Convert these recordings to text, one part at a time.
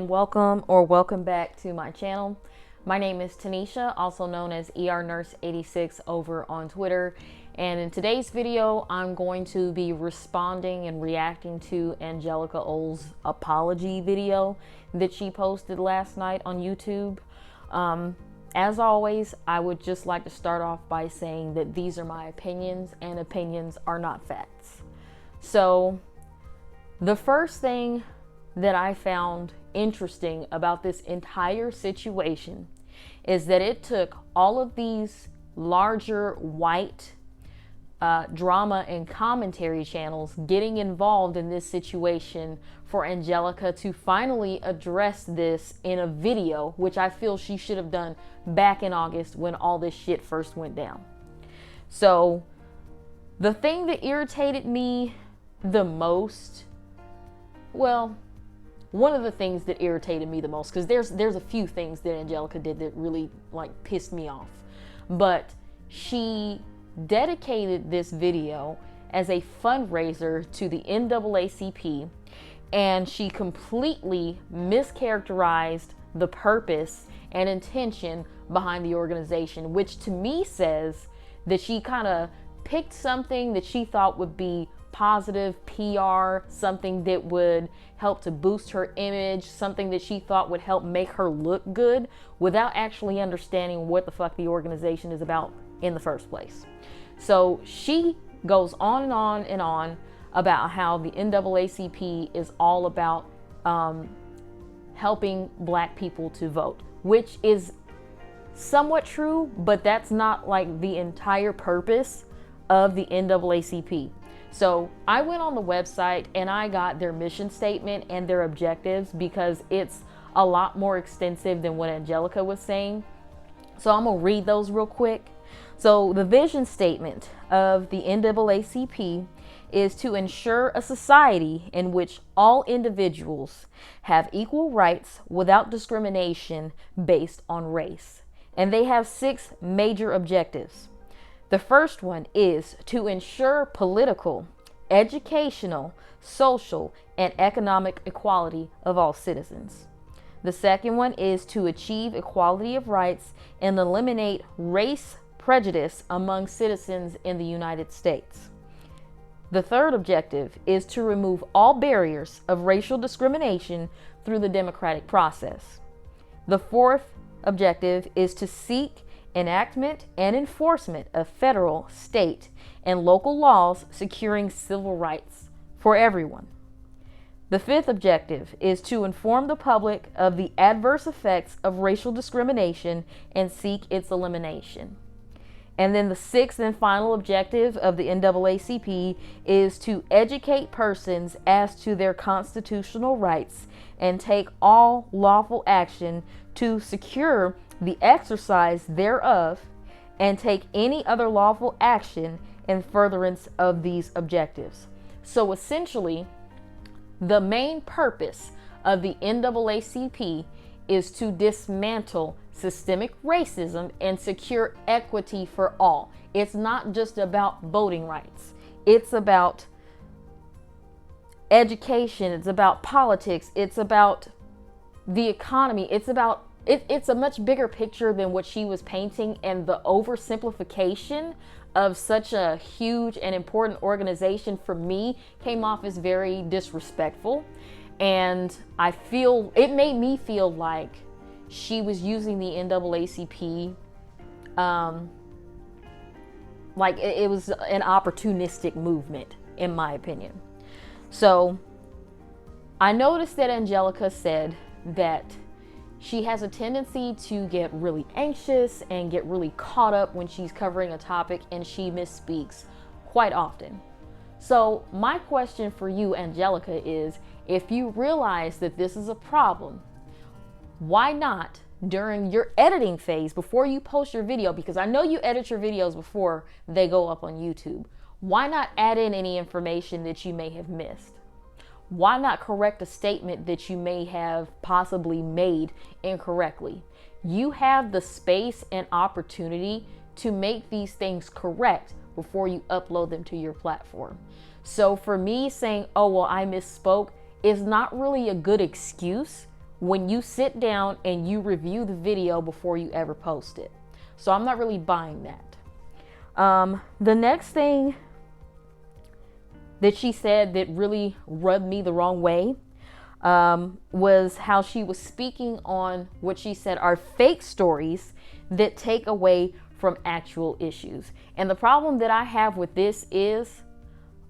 and welcome back to my channel. My name is Tanisha, also known as ERNurse86 over on Twitter. And in today's video, I'm going to be responding and reacting to Angelika Oles' apology video that she posted last night on YouTube. As always, I would just like to start off by saying that these are my opinions and opinions are not facts. So the first thing that I found interesting about this entire situation is that it took all of these larger white drama and commentary channels getting involved in this situation for Angelika to finally address this in a video, which I feel she should have done back in August when all this shit first went down. So the thing that irritated me the most, well, one of the things that irritated me the most, because there's a few things that Angelika did that really pissed me off, but she dedicated this video as a fundraiser to the NAACP, and she completely mischaracterized the purpose and intention behind the organization, which to me says that she kind of picked something that she thought would be positive PR, something that would help to boost her image, something that she thought would help make her look good, without actually understanding what the fuck the organization is about in the first place. So she goes on and on and on about how the NAACP is all about helping black people to vote, which is somewhat true, but that's not like the entire purpose of the NAACP. So I went on the website and I got their mission statement and their objectives, because it's a lot more extensive than what Angelika was saying. So I'm gonna read those real quick. So the vision statement of the NAACP is to ensure a society in which all individuals have equal rights without discrimination based on race. And they have 6 major objectives. The first one is to ensure political, educational, social, and economic equality of all citizens. The second one is to achieve equality of rights and eliminate race prejudice among citizens in the United States. The third objective is to remove all barriers of racial discrimination through the democratic process. The fourth objective is to seek enactment and enforcement of federal, state, and local laws securing civil rights for everyone. The fifth objective is to inform the public of the adverse effects of racial discrimination and seek its elimination. And then the sixth and final objective of the NAACP is to educate persons as to their constitutional rights and take all lawful action to secure the exercise thereof, and take any other lawful action in furtherance of these objectives. So essentially, the main purpose of the NAACP is to dismantle systemic racism and secure equity for all. It's not just about voting rights. It's about education. It's about politics. It's about the economy. It's a much bigger picture than what she was painting, and the oversimplification of such a huge and important organization for me came off as very disrespectful. And I feel it made me feel like she was using the NAACP like it was an opportunistic movement, in my opinion. So I noticed that Angelika said that she has a tendency to get really anxious and get really caught up when she's covering a topic, and she misspeaks quite often. So my question for you, Angelika, is if you realize that this is a problem, why not during your editing phase, before you post your video, because I know you edit your videos before they go up on YouTube, why not add in any information that you may have missed? Why not correct a statement that you may have possibly made incorrectly? You have the space and opportunity to make these things correct before you upload them to your platform. So for me saying, oh, well, I misspoke, is not really a good excuse when you sit down and you review the video before you ever post it. So I'm not really buying that. The next thing that she said that really rubbed me the wrong way was how she was speaking on what she said are fake stories that take away from actual issues. And the problem that I have with this is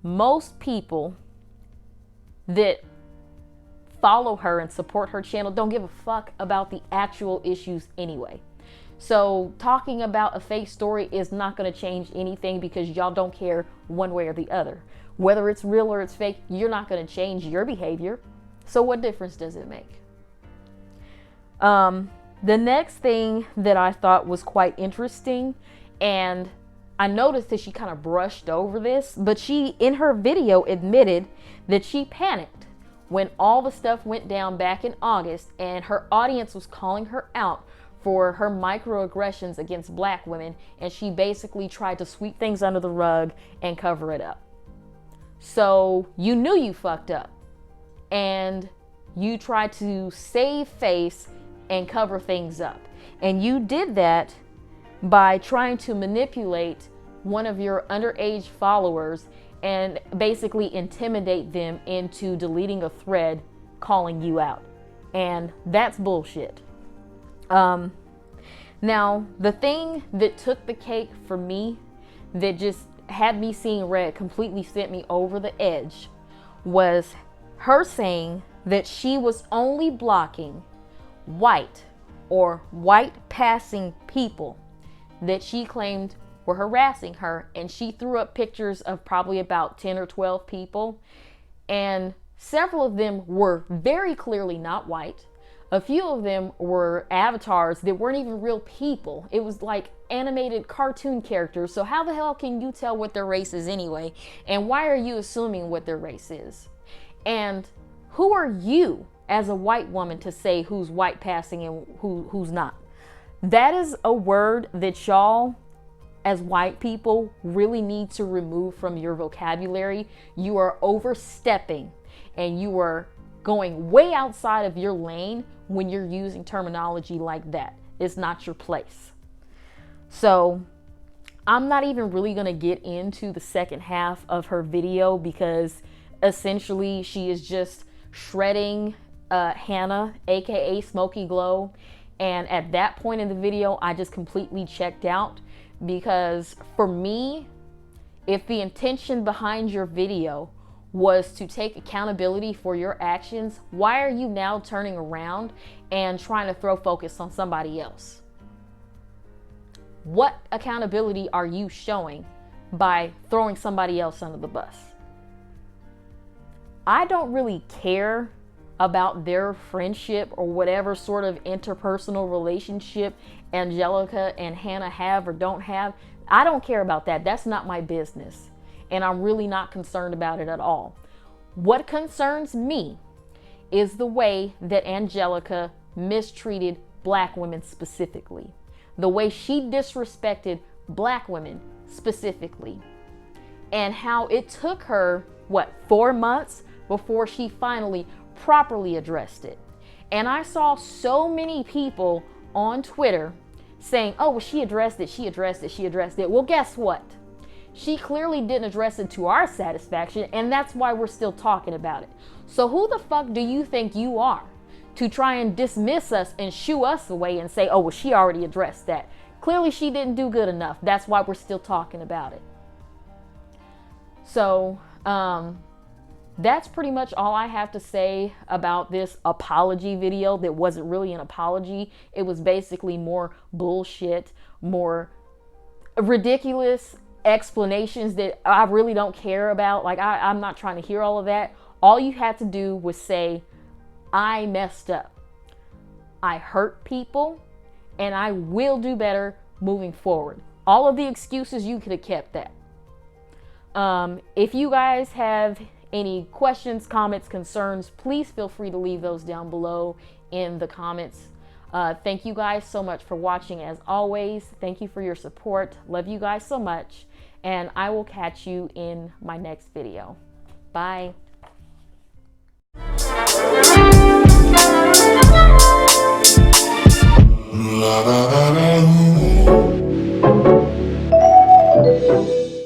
most people that follow her and support her channel don't give a fuck about the actual issues anyway. So talking about a fake story is not going to change anything because y'all don't care one way or the other. Whether it's real or it's fake, you're not going to change your behavior. So what difference does it make? The next thing that I thought was quite interesting, and I noticed that she kind of brushed over this, but she, in her video, admitted that she panicked when all the stuff went down back in August and her audience was calling her out for her microaggressions against black women, and she basically tried to sweep things under the rug and cover it up. So you knew you fucked up and you tried to save face and cover things up. And you did that by trying to manipulate one of your underage followers and basically intimidate them into deleting a thread calling you out. And that's bullshit. Now, the thing that took the cake for me, that just had me seeing red, completely sent me over the edge, was her saying that she was only blocking white or white passing people that she claimed were harassing her. And she threw up pictures of probably about 10 or 12 people, and several of them were very clearly not white. A few of them were avatars that weren't even real people. It was like animated cartoon characters. So how the hell can you tell what their race is anyway? And why are you assuming what their race is? And who are you as a white woman to say who's white passing and who's not? That is a word that y'all as white people really need to remove from your vocabulary. You are overstepping and you are going way outside of your lane when you're using terminology like that. It's not your place. So I'm not even really going to get into the second half of her video because essentially she is just shredding Hannah, aka Smoky Glow. And at that point in the video, I just completely checked out, because for me, if the intention behind your video was to take accountability for your actions, why are you now turning around and trying to throw focus on somebody else? What accountability are you showing by throwing somebody else under the bus? I don't really care about their friendship or whatever sort of interpersonal relationship Angelika and Hannah have or don't have. I don't care about that. That's not my business. And I'm really not concerned about it at all. What concerns me is the way that Angelika mistreated black women specifically. The way she disrespected black women specifically. And how it took her, 4 months before she finally properly addressed it. And I saw so many people on Twitter saying, oh, well, she addressed it, she addressed it, she addressed it. Well, guess what? She clearly didn't address it to our satisfaction, and that's why we're still talking about it. So who the fuck do you think you are to try and dismiss us and shoo us away and say, oh, well, she already addressed that? Clearly she didn't do good enough. That's why we're still talking about it. So that's pretty much all I have to say about this apology video that wasn't really an apology. It was basically more bullshit, more ridiculous explanations that I really don't care about. Like, I'm not trying to hear all of that. All you had to do was say, I messed up. I hurt people, and I will do better moving forward. All of the excuses, you could have kept that. If you guys have any questions, comments, concerns, please feel free to leave those down below in the comments. Thank you guys so much for watching as always. Thank you for your support. Love you guys so much. And I will catch you in my next video. Bye.